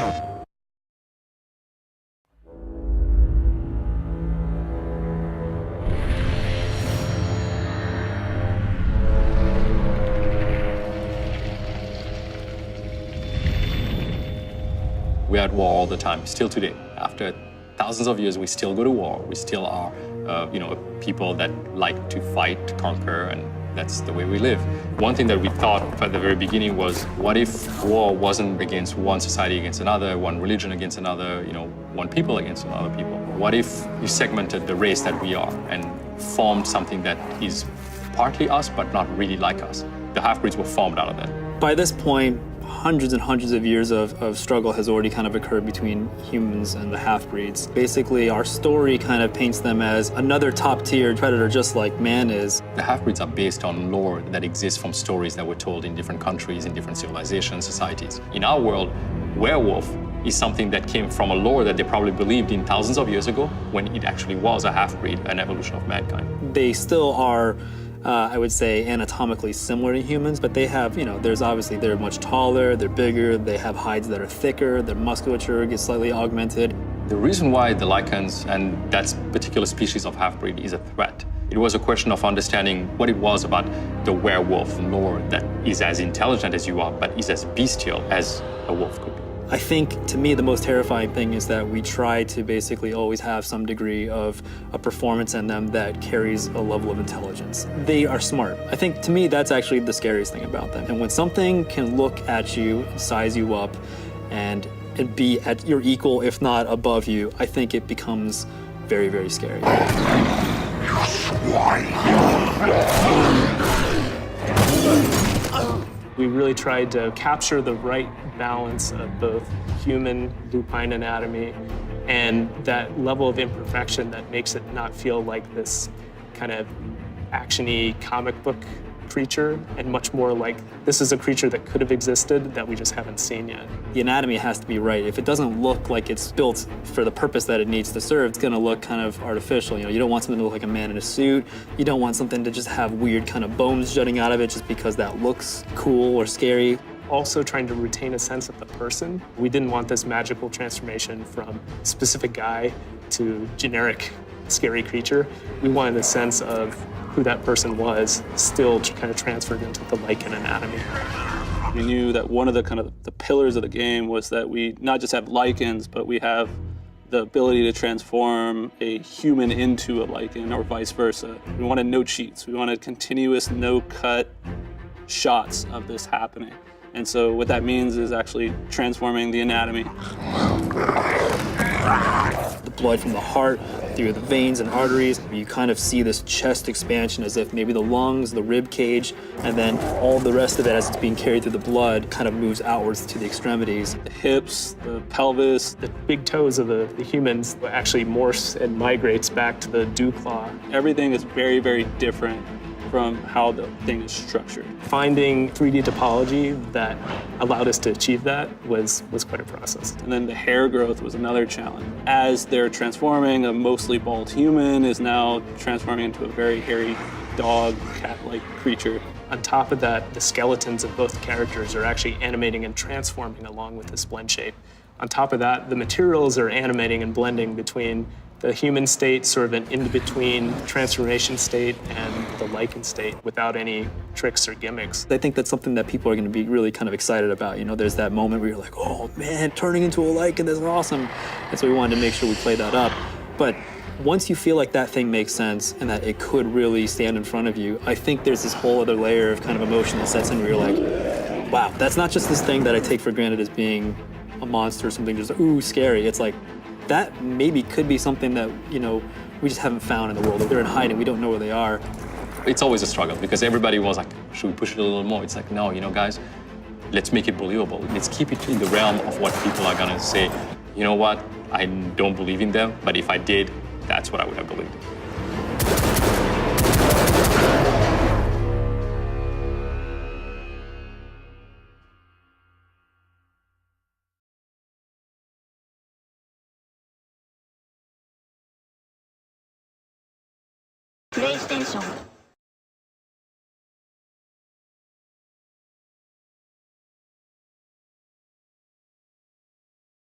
We're at war all the time, still today. After thousands of years, we still go to war. We still are, people that like to fight, to conquer, and that's the way we live. One thing that we thought at the very beginning was, what if war wasn't against one society against another, one religion against another, one people against another people? What if you segmented the race that we are and formed something that is partly us, but not really like us? The half-breeds were formed out of that. By this point, hundreds and hundreds of years of struggle has already kind of occurred between humans and the half-breeds. Basically, our story kind of paints them as another top-tier predator just like man is. The half-breeds are based on lore that exists from stories that were told in different countries, in different civilizations, societies. In our world, werewolf is something that came from a lore that they probably believed in thousands of years ago when it actually was a half-breed, an evolution of mankind. They still are I would say anatomically similar to humans, but they have, they're much taller, they're bigger, they have hides that are thicker, their musculature gets slightly augmented. The reason why the lichens and that particular species of half-breed is a threat, it was a question of understanding what it was about the werewolf lore that is as intelligent as you are, but is as bestial as a wolf could be. I think, to me, the most terrifying thing is that we try to basically always have some degree of a performance in them that carries a level of intelligence. They are smart. I think, to me, that's actually the scariest thing about them. And when something can look at you, size you up, and be at your equal, if not above you, I think it becomes very, very scary. We really tried to capture the right balance of both human lupine anatomy and that level of imperfection that makes it not feel like this kind of action-y comic book creature, and much more like this is a creature that could have existed that we just haven't seen yet. The anatomy has to be right. If it doesn't look like it's built for the purpose that it needs to serve, it's going to look kind of artificial. You don't want something to look like a man in a suit. You don't want something to just have weird kind of bones jutting out of it just because that looks cool or scary. Also trying to retain a sense of the person. We didn't want this magical transformation from specific guy to generic scary creature. We wanted a sense of who that person was, still kind of transferred into the lichen anatomy. We knew that one of the pillars of the game was that we not just have lichens, but we have the ability to transform a human into a lichen or vice versa. We wanted no cheats. We wanted continuous, no-cut shots of this happening. And so what that means is actually transforming the anatomy. The blood from the heart through the veins and arteries. You kind of see this chest expansion as if maybe the lungs, the rib cage, and then all the rest of it as it's being carried through the blood kind of moves outwards to the extremities. The hips, the pelvis. The big toes of the humans actually morphs and migrates back to the dew claw. Everything is very, very different from how the thing is structured. Finding 3D topology that allowed us to achieve that was quite a process. And then the hair growth was another challenge. As they're transforming, a mostly bald human is now transforming into a very hairy dog, cat-like creature. On top of that, the skeletons of both characters are actually animating and transforming along with the splint shape. On top of that, the materials are animating and blending between the human state, sort of an in-between transformation state, and the lichen state without any tricks or gimmicks. I think that's something that people are going to be really kind of excited about. There's that moment where you're like, oh man, turning into a lichen, that's awesome. And so we wanted to make sure we play that up. But once you feel like that thing makes sense and that it could really stand in front of you, I think there's this whole other layer of kind of emotion that sets in where you're like, wow, that's not just this thing that I take for granted as being a monster or something just, ooh, scary. It's like, that maybe could be something that, we just haven't found in the world. They're in hiding, we don't know where they are. It's always a struggle because everybody was like, should we push it a little more? It's like, no, guys, let's make it believable. Let's keep it in the realm of what people are gonna say. You know what, I don't believe in them, but if I did, that's what I would have believed in. PlayStation